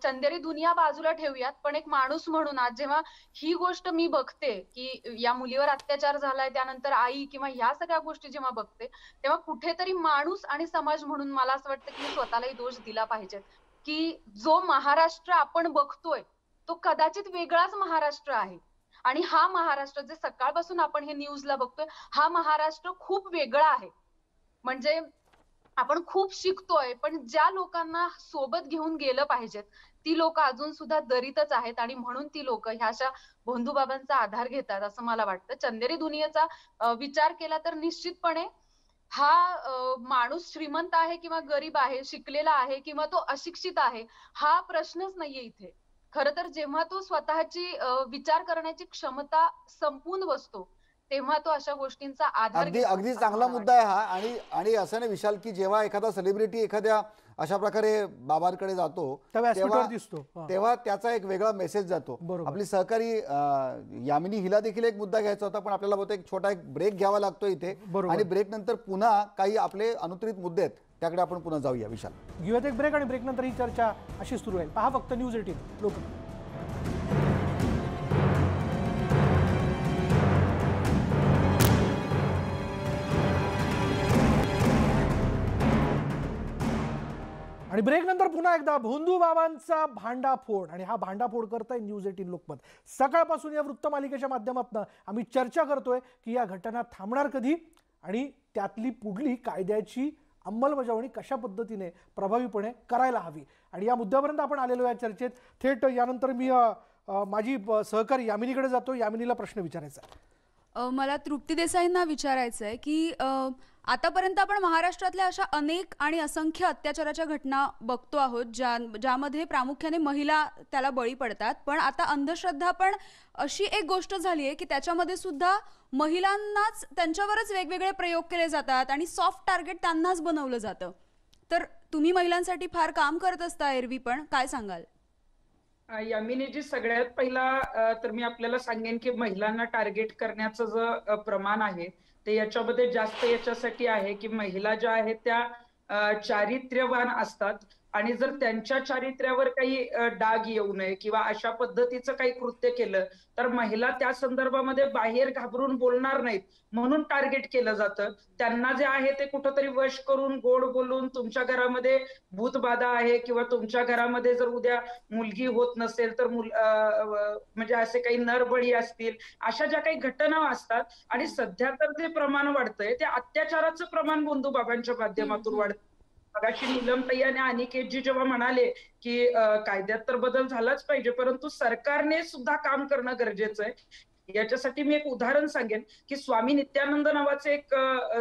चंदेरी दुनिया बाजूला ठेवूयात, पण एक माणूस म्हणून आज जेव्हा ही गोष्ट मी बघते की या मुलीवर अत्याचार झालाय, त्यानंतर आई किंवा ह्या सगळ्या गोष्टी जेव्हा बघते तेव्हा कुठेतरी माणूस आणि समाज म्हणून मला असं वाटतं की स्वतःलाही दोष दिला पाहिजे की जो महाराष्ट्र आपण बघतोय तो कदाचित वेगळाच महाराष्ट्र आहे. आणि हा महाराष्ट्र जे सकाळपासून आपण हे न्यूजला बघतोय हा महाराष्ट्र खूप वेगळा आहे. म्हणजे आपण खूप शिकतोय, पण ज्या लोकांना सोबत घेऊन गेलं पाहिजेत ती लोक अजून सुद्धा दरीतच आहेत आणि म्हणून ती लोक ह्या अशा भोंदूबाबांचा आधार घेतात असं मला वाटतं. चंदेरी दुनियेचा विचार केला तर निश्चितपणे हा माणूस श्रीमंत आहे किंवा गरीब आहे, शिकलेला आहे किंवा तो अशिक्षित आहे हा प्रश्नच नाहीये इथे. खरं तर जेव्हा तो स्वतःची विचार करण्याची क्षमता संपून बसतो तेव्हा तो अशा गोष्टींचा आधार
अगदी चांगला मुद्दा आहे हा. आणि असं नाही विशाल की जेव्हा एखादा सेलिब्रिटी एखाद्या अशा प्रकारे बाबांकडे जातो तेव्हा त्याचा एक वेगळा मेसेज जातो. आपली सहकारी यामिनी हिला देखील एक मुद्दा घ्यायचा होता, पण आपल्याला बहुतेक छोटा एक ब्रेक घ्यावा लागतो इथे आणि ब्रेक नंतर पुन्हा काही आपले अनुत्तरित मुद्दे आहेत त्याकडे आपण पुन्हा जाऊया. विशाल,
घेऊयात एक ब्रेक आणि ब्रेक नंतर ही चर्चा अशी सुरू आहे. पहा फक्त न्यूज 18 लोकमत. आणि ब्रेक नंतर पुन्हा एकदा भोंदूबाबांचा भांडाफोड आणि हा भांडाफोड करताय न्यूज 18 लोकमत. सकाळपासून या वृत्तमालिकेच्या माध्यमातून आम्ही चर्चा करतोय की या घटना थांबणार कधी आणि त्यातली पुढली कायद्याची अंमलबजावणी कशा पद्धतीने प्रभावीपणे करायला हवी. आणि या मुद्द्यापर्यंत आपण आलेलो या चर्चेत. थेट यानंतर मी माझी सहकारी यामिनीकडे जातो. यामिनीला प्रश्न विचारायचा आहे.
मला तृप्ती देसाईंना विचारायचं आहे की आतापर्यंत आपण महाराष्ट्रातल्या अशा अनेक आणि असंख्य अत्याचाराच्या घटना बघतो आहोत ज्यामध्ये प्रामुख्याने महिला त्याला बळी पडतात. पण आता अंधश्रद्धा पण अशी एक गोष्ट झाली आहे की त्याच्यामध्ये सुद्धा महिलांनाच त्यांच्यावरच वेगवेगळे प्रयोग केले जातात आणि सॉफ्ट टार्गेट त्यांनाच बनवलं जातं. तर तुम्ही महिलांसाठी फार काम करत असता एरवी, पण काय सांगाल?
यामिनीजी, सगळ्यात पहिला तर मी आपल्याला सांगेन की महिलांना टार्गेट करण्याचं जे प्रमाण आहे ते याच्यामध्ये जास्त याच्यासाठी आहे की महिला ज्या आहेत त्या चारित्र्यवान असतात. आणि जर त्यांच्या चारित्र्यावर काही डाग येऊ नये किंवा अशा पद्धतीचं काही कृत्य केलं तर महिला त्या संदर्भामध्ये बाहेर घाबरून बोलणार नाहीत म्हणून टार्गेट केलं जातं. त्यांना जे आहे ते कुठंतरी वश करून गोड बोलून तुमच्या घरामध्ये भूतबाधा आहे किंवा तुमच्या घरामध्ये जर उद्या मुलगी होत नसेल तर म्हणजे असे काही नरबळी असतील, अशा ज्या काही घटना असतात. आणि सध्या तर जे प्रमाण वाढतंय ते अत्याचाराचं प्रमाण बंधुबाबांच्या माध्यमातून वाढतं. मगाशी नीलमताई आणि अनिकेतजी जेव्हा म्हणाले की कायद्यात तर बदल झालाच पाहिजे, परंतु सरकारने सुद्धा काम करणं गरजेचं आहे. याच्यासाठी मी एक उदाहरण सांगेन की स्वामी नित्यानंद नावाचे एक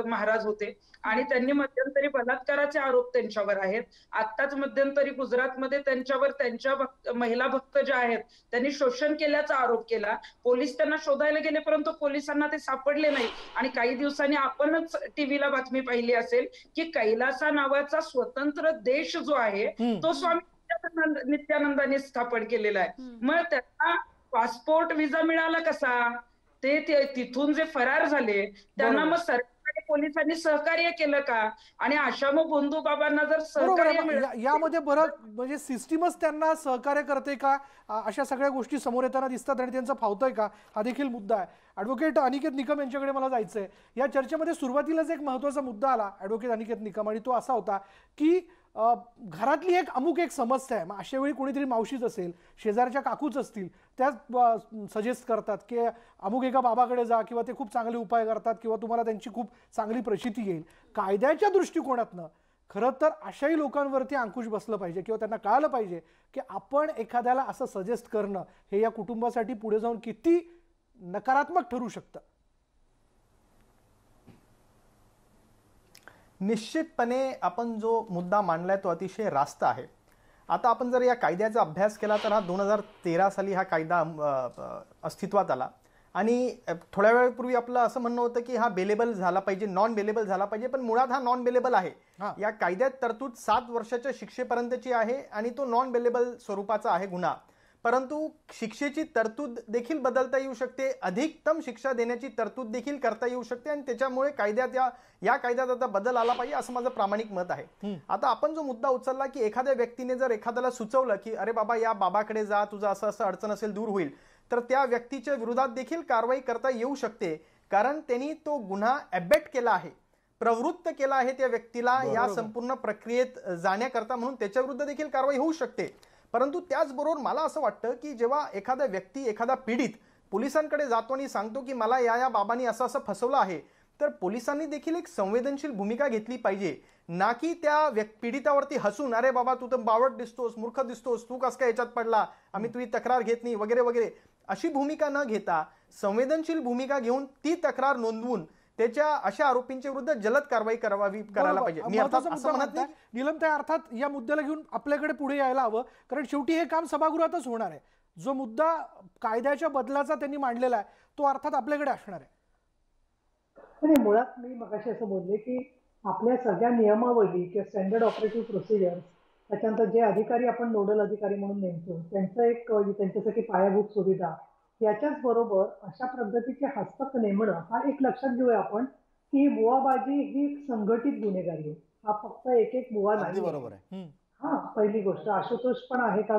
महाराज होते आणि त्यांनी मध्यंतरी बलात्काराचे आरोप त्यांच्यावर आहेत. आत्ताच मध्यंतरी गुजरातमध्ये त्यांच्यावर त्यांच्या महिला भक्त ज्या आहेत त्यांनी शोषण केल्याचा आरोप केला. पोलीस त्यांना शोधायला गेले परंतु पोलिसांना ते सापडले नाही. आणि काही दिवसांनी आपणच टीव्हीला बातमी पाहिली असेल की कैलासा नावाचा स्वतंत्र देश जो आहे तो स्वामी नित्यानंदाने स्थापन केलेला आहे. मग त्यांना पासपोर्ट व्हिसा मिळाला कसा? ते तिथून जे फरार झाले त्यांना मग सरकारी पोलिसांनी सहकार्य केलं का? आणि अशा मग बंधुबाबांना जर सहकार्य
यामध्ये बरं म्हणजे सिस्टीमच त्यांना सहकार्य करते का? अशा सगळ्या गोष्टी समोर येताना दिसतात आणि त्यांचं फावतंय का? हा देखील मुद्दा आहे. ॲडव्होकेट अनिकेत निकम यांच्याकडे मला जायचंय. या चर्चेमध्ये सुरुवातीलाच एक महत्त्वाचा मुद्दा आला ॲडव्होकेट अनिकेत निकम, आणि तो असा होता की घरातली एक समस्या आहे. मग अशा वेळी कोणीतरी मावशीच असेल, शेजारच्या काकूच असतील, त्या सजेस्ट करतात की अमुक एका बाबाकडे जा किंवा ते खूप चांगले उपाय करतात किंवा तुम्हाला त्यांची खूप चांगली प्रचिती येईल. कायद्याच्या दृष्टिकोनातनं खरं तर अशाही लोकांवरती अंकुश बसलं पाहिजे किंवा त्यांना कळालं पाहिजे की आपण एखाद्याला असं सजेस्ट करणं हे या कुटुंबासाठी पुढे जाऊन किती नकारात्मक ठरू शकतं.
निश्चितपणे आपण जो मुद्दा मांडलाय तो अतिशय रास्त आहे. आता आपण जर या कायद्याचा अभ्यास केला तर हा 2013 साली हा कायदा अस्तित्वात आला आणि थोड्या वेळापूर्वी आपलं असं म्हणणं होतं की हा बेलेबल झाला पाहिजे, नॉन बेलेबल झाला पाहिजे, पण मुळात हा नॉन बेलेबल आहे. या कायद्यात तरतूद 7 वर्षाच्या शिक्षेपर्यंतची आहे आणि तो नॉन बेलेबल स्वरूपाचा आहे गुन्हा. परंतु शिक्षेची तरतूद देखील बदलता येऊ शकते, अधिकतम शिक्षा देण्याची तरतूद देखील करता येऊ शकते आणि त्याच्यामुळे कायद्यात या कायद्यात आता बदल आला पाहिजे असं माझं प्रामाणिक मत आहे. आता आपण जो मुद्दा उचलला की एखाद्या व्यक्तीने जर एखाद्याला सुचवलं की अरे बाबा या बाबाकडे जा, तुझं असं असं अडचण असेल दूर होईल, तर त्या व्यक्तीच्या विरोधात देखील कारवाई करता येऊ शकते. कारण त्यांनी तो गुन्हा ॲबेट केला आहे, प्रवृत्त केला आहे त्या व्यक्तीला या संपूर्ण प्रक्रियेत जाण्याकरता, म्हणून त्याच्या विरुद्ध देखील कारवाई होऊ शकते. परंतु त्याचबरोबर मला असं वाटतं की जेव्हा एखादा व्यक्ती, एखादा पीडित पोलिसांकडे जातो आणि सांगतो की मला या बाबांनी असं असं फसवलं आहे, तर पोलिसांनी देखील एक संवेदनशील भूमिका घेतली पाहिजे. ना की त्या पीडितावरती हसून अरे बाबा तू तर बावट दिसतोस, मूर्ख दिसतोस, तू कसं काय याच्यात पडला, आम्ही तुझी तक्रार घेत नाही वगैरे वगैरे, अशी भूमिका न घेता संवेदनशील भूमिका घेऊन ती तक्रार नोंदवून त्याच्या अशा आरोपींच्या विरुद्ध जलद कारवाई करायला पाहिजे. मी असं म्हणत नाही
नीलमताई, अर्थात या मुद्द्याला घेऊन आपल्याकडे पुढे यायला हवं, कारण शेवटी हे काम सभागृहातच होणार आहे. जो मुद्दा कायद्याच्या बदलाचा त्यांनी मांडलेला आहे तो अर्थात आपल्याकडे असणार आहे.
मुळात मी मगाशी असं बोलले की आपल्या सगळ्या नियमावली किंवा स्टँडर्ड ऑपरेटिव्ह प्रोसिजर्स, त्याच्यानंतर जे अधिकारी आपण नोडल अधिकारी म्हणून नेमतो त्यांचं एक त्यांच्यासाठी पायाभूत सुविधा, याच्याच बरोबर अशा पद्धतीचे हस्तक नेमणं हा एक लक्षात घेऊया आपण की बुवाबाजी ही एक संघटित गुन्हेगारी आहे. हा फक्त एक बुवा नाही.
बरोबर आहे.
हा पहिली गोष्ट. आशुतोष पण आहे का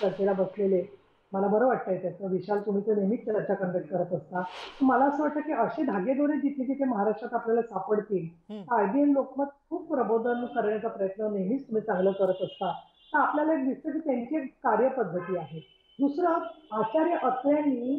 चर्चेला बसलेले, मला बरं वाटतंय त्याचं. विशाल, तुम्ही तर नेहमीच चर्चा कंडक्ट करत असता. मला असं वाटतं की असे धागेदोरे जिथे जिथे महाराष्ट्रात आपल्याला सापडतील, IBN लोकमत खूप प्रबोधन करण्याचा प्रयत्न नेहमीच तुम्ही चांगलं करत असता. तर आपल्याला एक दिसतं की त्यांची एक कार्यपद्धती आहे. दुसरं, आचार्य अत्र्यांनी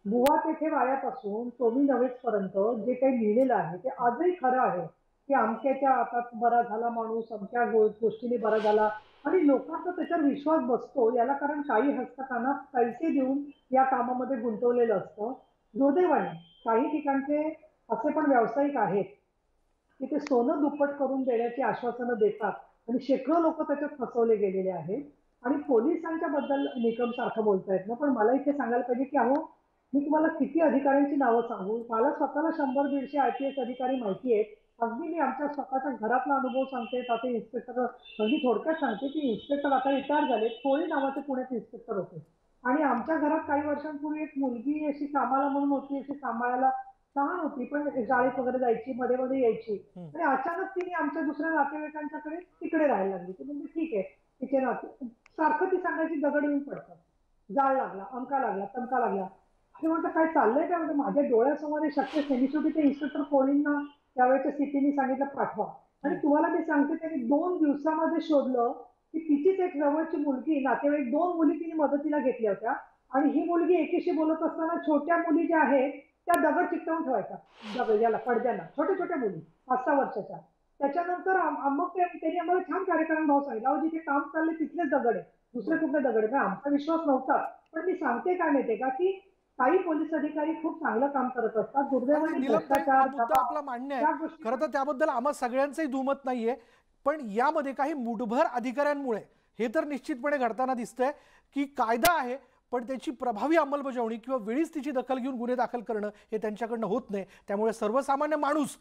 बुवा तेथे वाड्यापासून टोमी नवेसपर्यंत जे काही लिहिलेलं आहे ते आजही खरं आहे की अमक्याच्या आता बरा झाला माणूस, अमक्या गोष्टीने बरा झाला, आणि लोकांचा त्याच्यावर विश्वास बसतो. याला कारण काही हस्तकांना पैसे देऊन या कामामध्ये गुंतवलेलं असतं. दुर्दैवाने काही ठिकाणचे असे पण व्यावसायिक आहेत की ते सोनं दुप्पट करून देण्याची आश्वासनं देतात आणि शेकडो लोक त्याच्यात फसवले गेलेले आहेत. आणि पोलिसांच्या बद्दल निकम सारखं बोलतायत ना, पण मला इथे सांगायला पाहिजे की अहो, मी तुम्हाला किती अधिकाऱ्यांची नावं सांगू. मला स्वतःला 100-150 IPS अधिकारी माहिती आहेत. अगदी मी आमच्या स्वतःच्या घरातला अनुभव सांगते. आता इन्स्पेक्टर, अगदी थोडक्यात सांगते की इन्स्पेक्टर आता रिटायर झाले. कोळी नावाचे पुण्यात इन्स्पेक्टर होते आणि आमच्या घरात काही वर्षांपूर्वी एक मुलगी अशी कामाला म्हणून होती, अशी सांभाळायला लहान होती पण शाळेत वगैरे जायची, मध्ये मध्ये यायची आणि अचानक तिने आमच्या दुसऱ्या नातेवाईकांच्याकडे तिकडे राहायला लागली. ती म्हणजे ठीक आहे, तिचे नाते सारखं ती सांगायची दगड येऊन पडतात, जाळ लागला, अमका लागला, तमका लागला. अरे म्हटलं काय चाललंय काय, म्हणजे माझ्या डोळ्यासमोर हे शक्य नाही. शेवटी ते इन्स्पेक्टर कोळींना त्यावेळेच्या सिटीने सांगितलं पाठवा. आणि तुम्हाला मी सांगते त्यांनी 2 दिवसामध्ये शोधलं की तिचीच एक जवळची मुलगी, नातेवाईक 2 मुली तिने मदतीला घेतल्या होत्या आणि ही मुलगी एकीशी बोलत असताना छोट्या मुली ज्या आहेत त्या दगड चिकटवून ठेवायच्या, दगड याला पडद्यांना, छोट्या छोट्या मुली 5-6 वर्षाच्या. त्याच्यानंतर मग त्यांनी आम्हाला छान कार्यक्रम भाव सांगितला, अहो जिथे काम चालले तिथलेच दगड आहे, दुसरे कुठले दगड आहे. आमचा विश्वास नव्हता. पण मी सांगते काय माहितीये का की काही पोलीस अधिकारी खूप चांगलं काम करत असतात. दुर्दैवाने
नीलम ताई,
भ्रष्टाचार,
हा मुद्दा
दबाव,
आपला मान्य
या
आहे.
गोष्टी
खरं तर त्याबद्दल आम्हा सगळ्यांचंही दुमत नाहीये, पण यामध्ये काही मुठभर अधिकाऱ्यांमुळे हे तर निश्चितपणे घडताना दिसतंय की कायदा आहे पण त्याची प्रभावी अंमलबजावणी किंवा वेळीच तिची दखल घेऊन गुन्हे दाखल करणं हे त्यांच्याकडनं होत नाही. त्यामुळे सर्वसामान्य माणूस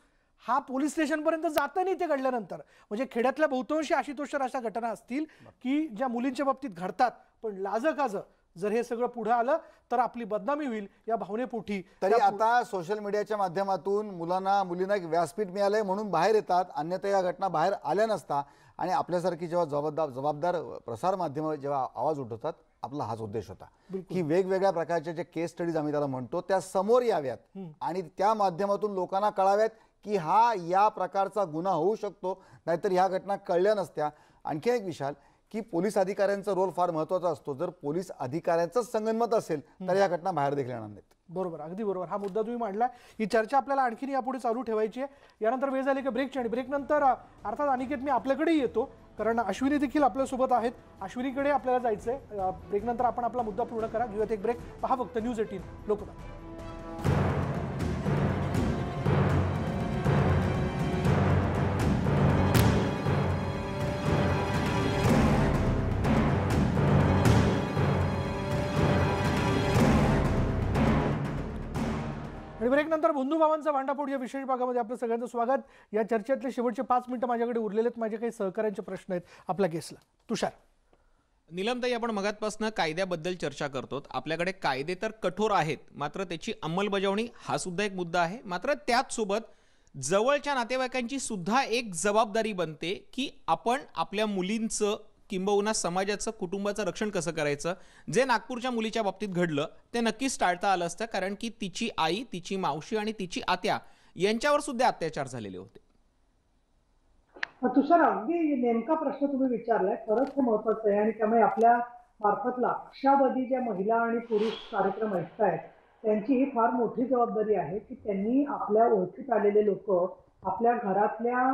हा पोलीस स्टेशनपर्यंत जात नाही ते घडल्यानंतर. म्हणजे खेड्यातल्या बहुतांशी आशितोषर अशा घटना असतील की ज्या मुलींच्या बाबतीत घडतात, पण लाजकाज जर हे सगळं पुढे आलं तर आपली बदनामी होईल या भावनेपोटी.
तरी आता सोशल मीडियाच्या माध्यमातून मुलींना एक व्यासपीठ मिळालंय म्हणून बाहेर येतात, अन्यथा या घटना बाहेर आल्या नसता. आणि आपल्यासारखी जेव्हा जबाबदार प्रसार माध्यम जेव्हा आवाज उठवतात, आपला हाच उद्देश होता की वेगवेगळ्या प्रकारचे जे केस स्टडीज आम्ही त्याला म्हणतो त्या समोर याव्यात आणि त्या माध्यमातून लोकांना कळाव्यात की हा या प्रकारचा गुन्हा होऊ शकतो, नाहीतर ह्या घटना कळल्या नसत्या. आणखी एक विशाल की पोलीस अधिकाऱ्यांचा रोल फार महत्त्वाचा असतो. जर पोलीस अधिकाऱ्यांचंच संगनमत असेल तर या घटना बाहेर देखील येणार नाहीत.
बरोबर, अगदी बरोबर. हा मुद्दा तुम्ही मांडला. ही चर्चा आपल्याला आणखीन यापुढे चालू ठेवायची आहे. यानंतर वेळ झाली की ब्रेकची, आणि ब्रेक नंतर अर्थात अनिकेत मी आपल्याकडेही येतो कारण अश्विनी देखील आपल्यासोबत आहेत. अश्विनीकडे आपल्याला जायचंय. ब्रेक नंतर आपण आपला मुद्दा पूर्ण करा. घेऊयात एक ब्रेक. पहा फक्त न्यूज 18 लोकमत. आणि ब्रेक नंतर बंधुभावांचा भांडाफोड या विशेष भागामध्ये आपलं सगळ्यांचं स्वागत. या चर्चेतले शेवटचे 5 मिनिटं माझ्याकडे उरलेले आहेत. माझे काही सहकार्यांचे प्रश्न आहेत आपल्या केसला. तुषार.
नीलमताई, आपण मगातपासून कायद्याबद्दल चर्चा करतो. आपल्याकडे कायदे तर कठोर आहेत, मात्र त्याची अंमलबजावणी हा सुद्धा एक मुद्दा आहे. मात्र त्याच सोबत जवळच्या नातेवाईकांची सुद्धा एक जबाबदारी बनते की आपण आपल्या मुलींचं किंबहुना समाजाचं, कुटुंबाचं रक्षण कसं करायचं. जे नागपूरच्या मुलीच्या बाबतीत घडलं ते नक्कीच टाळता आलं असतं, कारण की तिची आई, तिची मावशी आणि तिची आत्या यांच्यावर सुद्धा अत्याचार झालेले होते.
तुषार, अगदी नेमका प्रश्न तुम्ही विचारलाय. खरंच हे महत्वाचं आहे आणि त्यामुळे आपल्या मार्फत लाक्षावधी ज्या महिला आणि पुरुष कार्यक्रम ऐकतायत त्यांची ही फार मोठी जबाबदारी आहे की त्यांनी आपल्या ओळखीत आलेले लोक आपल्या घरातल्या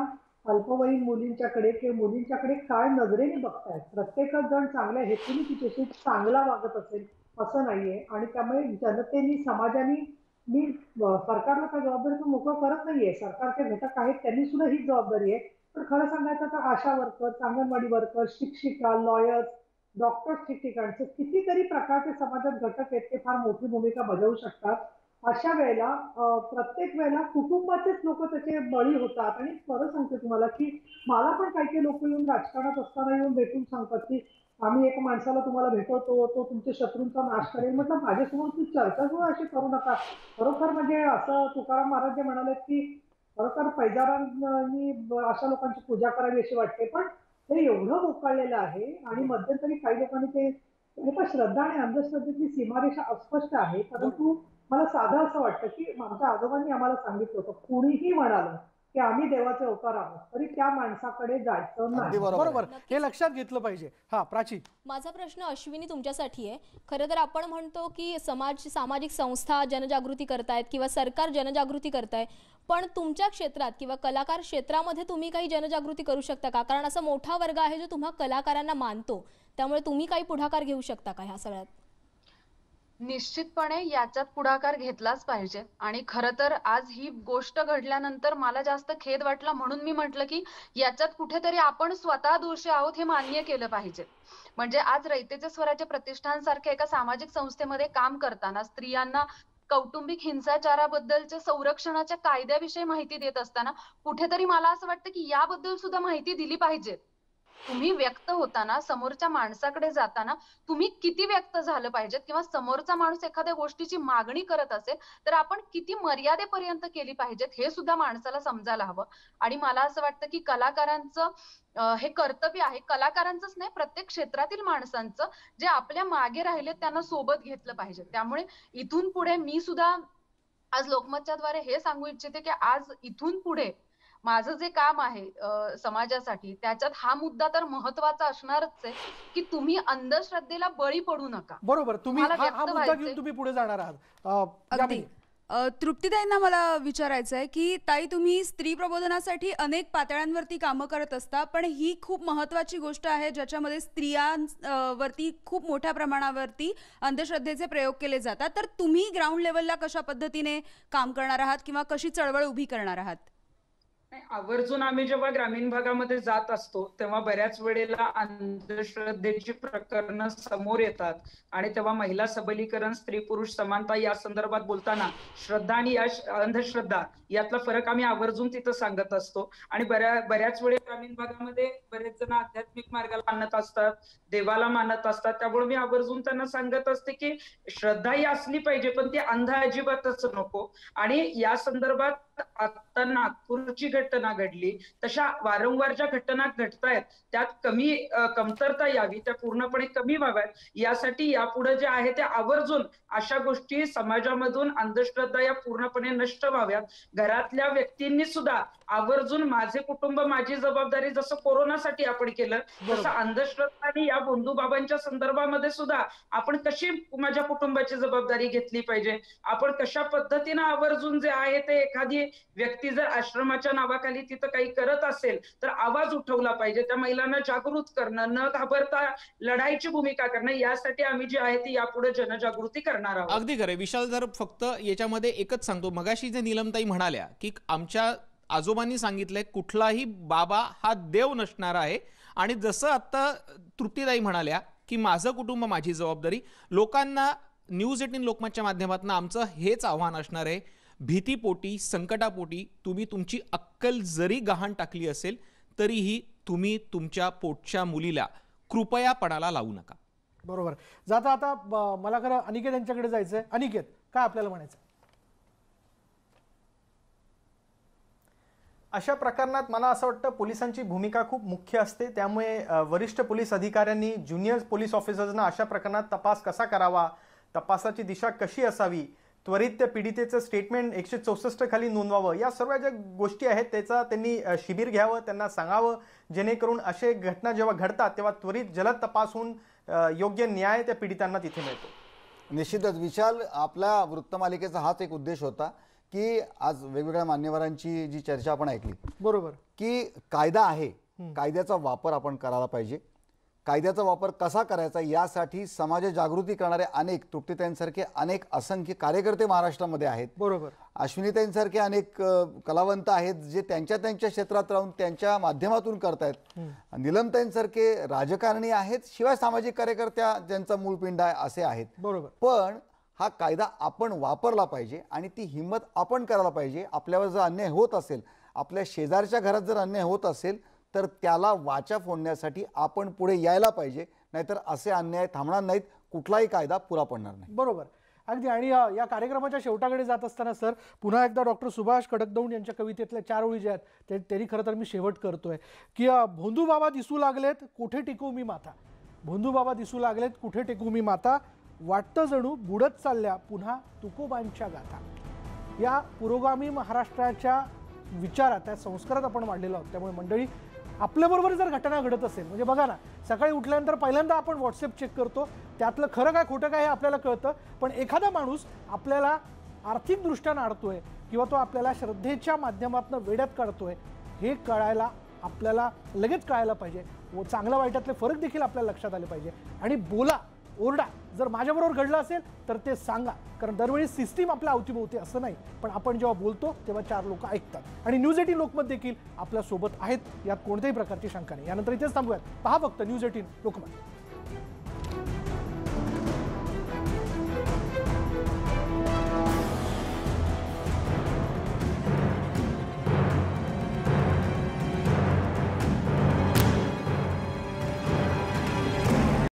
अल्पवयीन मुलींच्याकडे किंवा मुलींच्याकडे काय नजरेने बघतायत. प्रत्येकच जण चांगल्या हेतूने तिच्याशी चांगला वागत असेल असं नाहीये. आणि त्यामुळे जनतेनी, समाजाने, मी सरकारला काय जबाबदारी मोकळं करत नाहीये, सरकारचे घटक आहेत त्यांनी सुद्धा ही जबाबदारी आहे. पण खरं सांगायचं तर आशा वर्कर्स, अंगणवाडी वर्कर्स, शिक्षिका, लॉयर्स, डॉक्टर्स, ठिकठिकाणचे कितीतरी प्रकारचे समाजात घटक आहेत, ते फार मोठी भूमिका बजावू शकतात. अशा वेळेला प्रत्येक वेळेला कुटुंबाचेच लोक त्याचे बळी होतात. आणि खरं सांगते तुम्हाला की मला पण काही लोक येऊन राजकारणात असताना येऊन भेटून सांगतात की आम्ही एक माणसाला तुम्हाला भेटवतो, तो तुमच्या शत्रूंचा नाश करेल. म्हटलं माझ्यासमोर ती चर्चा सुद्धा अशी करू नका. खरोखर म्हणजे असं तुकाराम महाराज जे म्हणाले की खरोखर पैजारांनी अशा लोकांची पूजा करावी अशी वाटते. पण हे एवढं मोकाळलेलं आहे. आणि मध्यंतरी काही लोकांनी ते श्रद्धा आणि अंधश्रद्धेची सीमारेषा अस्पष्ट आहे. परंतु मला साधं असं वाटतं की आमच्या आजोबांनी आम्हाला सांगितलं होतं, कुणीही म्हणालं की आम्ही देवाचे अवतार आहोत तरी त्या माणसाकडे जायचं नाही.
बरोबर, हे लक्षात घेतलं पाहिजे. हा प्राची,
माझा प्रश्न अश्विनी तुमच्यासाठी आहे. खरं तर आपण म्हणतो की सामाजिक संस्था जनजागृती करतायत किंवा सरकार जनजागृती करताय, पण तुमच्या क्षेत्रात किंवा कलाकार क्षेत्रामध्ये तुम्ही काही जनजागृती करू शकता का? कारण असा मोठा वर्ग आहे जो तुम्हा कलाकारांना मानतो, त्यामुळे तुम्ही काही पुढाकार घेऊ शकता का ह्या सगळ्यात?
निश्चितपणे याच्यात पुढाकार घेतलाच पाहिजे. आणि खरं तर आज ही गोष्ट घडल्यानंतर मला जास्त खेद वाटला, म्हणून मी म्हटलं की याच्यात कुठेतरी आपण स्वतः दोषी आहोत हे मान्य केलं पाहिजे. म्हणजे आज रयतेचे स्वराज्य प्रतिष्ठान सारख्या एका सामाजिक संस्थेमध्ये काम करताना स्त्रियांना कौटुंबिक हिंसाचाराबद्दलच्या संरक्षणाच्या कायद्याविषयी माहिती देत असताना कुठेतरी मला असं वाटतं की याबद्दल सुद्धा माहिती दिली पाहिजे. तुम्ही व्यक्त होताना, समोरच्या माणसाकडे जाताना तुम्ही किती व्यक्त झालं पाहिजेत, किंवा समोरचा माणूस एखाद्या गोष्टीची मागणी करत असेल तर आपण किती मर्यादेपर्यंत केली पाहिजेत हे सुद्धा माणसाला समजायला हवं. आणि मला असं वाटतं की कलाकारांचं हे कर्तव्य आहे, कलाकारांचंच नाही, प्रत्येक क्षेत्रातील माणसांचं, जे आपल्या मागे राहिले त्यांना सोबत घेतलं पाहिजे. त्यामुळे इथून पुढे मी सुद्धा आज लोकमतच्या द्वारे हे सांगू इच्छिते की आज इथून पुढे माझं जे काम आहे समाजासाठी, त्याच्यात हा मुद्दा तर महत्वाचा असणारच आहे की तुम्ही अंधश्रद्धेला बळी पडू नका.
बरोबर, तुम्ही
तुम्हाला
हा
व्यक्त
मुद्दा
व्हायचंय.
घेऊन तुम्ही पुढे जाणार आहात.
अगदी
यामिनी.
तृप्तीताईंना मला विचारायचं आहे की ताई, तुम्ही स्त्री प्रबोधनासाठी अनेक पातळ्यांवरती कामं करत असता, पण ही खूप महत्वाची गोष्ट आहे ज्याच्यामध्ये स्त्रियांवरती खूप मोठ्या प्रमाणावरती अंधश्रद्धेचे प्रयोग केले जातात. तर तुम्ही ग्राउंड लेवलला कशा पद्धतीने काम करणार आहात किंवा कशी चळवळ उभी करणार आहात?
आवर्जून आम्ही जेव्हा ग्रामीण भागामध्ये जात असतो तेव्हा बऱ्याच वेळेला अंधश्रद्धेची प्रकरणं समोर येतात आणि तेव्हा महिला सबलीकरण, स्त्री पुरुष समानता या संदर्भात बोलताना श्रद्धा आणि अंधश्रद्धा यातला फरक आम्ही आवर्जून तिथं सांगत असतो. आणि बऱ्याच वेळेस ग्रामीण भागामध्ये बरेच जण आध्यात्मिक मार्गाला मानत असतात, देवाला मानत असतात. त्यामुळे मी आवर्जून त्यांना सांगत असते की श्रद्धा ही असली पाहिजे, पण ती अंध अजिबातच नको. आणि या संदर्भात आता नागपूरची घटना घडली, तशा वारंवार ज्या घटना घडतायत त्यात कमतरता यावी, त्या पूर्णपणे कमी व्हाव्यात, यासाठी यापुढे जे आहे ते आवर्जून अशा गोष्टी समाजामधून, अंधश्रद्धा या पूर्णपणे नष्ट व्हाव्यात. घरातल्या व्यक्तींनी सुद्धा आवर्जून माझे कुटुंब माझी जबाबदारी जसं कोरोनासाठी आपण केलं, तसं अंधश्रद्धा आणि या बंधूबाबांच्या संदर्भामध्ये सुद्धा आपण कशी माझ्या कुटुंबाची जबाबदारी घेतली पाहिजे, आपण कशा पद्धतीनं आवर्जून जे आहे ते, एखादी व्यक्ती जर आश्रमाच्या नावाखाली तिथं काही करत असेल तर आवाज उठवला पाहिजे, त्या महिलांना जागृत करणं, न घाबरता लढाईची भूमिका करणं, यासाठी आम्ही जे आहे ती यापुढे जनजागृती करणार आहोत.
अगदी खरं विशाल, जर फक्त याच्यामध्ये एकच सांगतो, मगाशी जे नीलमताई म्हणाल्या की आमच्या आजोबांनी सांगितलंय कुठलाही बाबा हा देव नसणार आहे, आणि जसं आता तृप्तीताई म्हणाल्या की माझं कुटुंब माझी जबाबदारी, लोकांना न्यूज 18 लोकमतच्या माध्यमातून आमचं हेच आव्हान असणार आहे, भीतीपोटी, संकटापोटी तुम्ही तुमची अक्कल जरी गहाण टाकली असेल तरीही तुम्ही तुमच्या पोटच्या मुलीला कृपयापणाला लावू नका.
बरोबर. जाता आता मला खरं अनिकेत यांच्याकडे जायचंय. अनिकेत, काय आपल्याला म्हणायचं?
अशा प्रकरणात मला असं वाटतं पोलिसांची भूमिका खूप मुख्य असते. त्यामुळे वरिष्ठ पोलीस अधिकाऱ्यांनी ज्युनियर पोलीस ऑफिसर्सना अशा प्रकरणात तपास कसा करावा, तपासाची दिशा कशी असावी, त्वरित त्या पीडितेचं स्टेटमेंट 164 खाली नोंदवावं, या सर्व ज्या गोष्टी आहेत त्याचा त्यांनी शिबिर घ्यावं, त्यांना सांगावं, जेणेकरून असे घटना जेव्हा घडतात तेव्हा त्वरित जलद तपास होऊन योग्य न्याय त्या पीडितांना तिथे मिळतो.
निश्चितच विशाल, आपल्या वृत्तमालिकेचा हाच एक उद्देश होता की आज वेगवेगळ्या मान्यवरांची जी चर्चा आपण ऐकली,
बरोबर,
की कायदा आहे, कायद्याचा वापर आपण करायला पाहिजे, कायद्याचा वापर कसा करायचा यासाठी समाज जागृती करणारे अनेक, तृप्तीताईंसारखे अनेक असंख्य कार्यकर्ते महाराष्ट्रामध्ये आहेत.
बरोबर.
अश्विनीताईंसारखे अनेक कलावंत आहेत जे त्यांच्या क्षेत्रात राहून त्यांच्या माध्यमातून करतायत. नीलमताईंसारखे राजकारणी आहेत, शिवाय सामाजिक कार्यकर्त्या ज्यांचा मूळपिंड आहे असे आहेत.
बरोबर.
पण हा कायदा आपण वापरला पाहिजे आणि ती हिंमत आपण करायला पाहिजे. आपल्यावर जर अन्याय होत असेल, आपल्या शेजारच्या घरात जर अन्याय होत असेल तर त्याला वाचा फोडण्यासाठी आपण पुढे यायला पाहिजे, नाहीतर असे अन्याय थांबणार नाहीत, कुठलाही कायदा पुरा पडणार नाही.
बरोबर, अगदी. आणि या कार्यक्रमाच्या शेवटाकडे जात असताना सर पुन्हा एकदा डॉक्टर सुभाष खडकदौंड यांच्या कवितेतल्या 4 ओळी ज्या आहेत त्यांनी खरं तर मी शेवट करतोय की भोंदू बाबा दिसू लागलेत कुठे टेकू मी माथा, भोंदू बाबा दिसू लागलेत कुठे टेकू मी माथा, वाटतं जणू बुडत चालल्या पुन्हा तुकोबांच्या गाथा. या पुरोगामी महाराष्ट्राच्या विचारात, त्या संस्कारात आपण वाढलेलो आहोत. त्यामुळे मंडळी, आपल्याबरोबर जर घटना घडत असेल, म्हणजे बघा ना, सकाळी उठल्यानंतर पहिल्यांदा आपण व्हॉट्सअप चेक करतो, त्यातलं खरं काय खोटं काय हे आपल्याला कळतं, पण एखादा माणूस आपल्याला आर्थिकदृष्ट्या नाडतोय किंवा तो आपल्याला श्रद्धेच्या माध्यमातून वेड्यात काढतोय हे कळायला आपल्याला लगेच कळायला पाहिजे. व चांगल्या वाईटातले फरक देखील आपल्याला लक्षात आले पाहिजे. आणि बोला, ओरडा, जर माझ्याबरोबर घडलं असेल तर ते सांगा, कारण दरवेळी सिस्टीम आपल्या अवतीभोवती असं नाही, पण आपण जेव्हा बोलतो तेव्हा 4 लोक ऐकतात. आणि न्यूज 18 लोकमत देखील आपल्या सोबत आहेत, यात कोणत्याही प्रकारची शंका नाही. यानंतर इथेच थांबूयात. पहा फक्त न्यूज 18 लोकमत.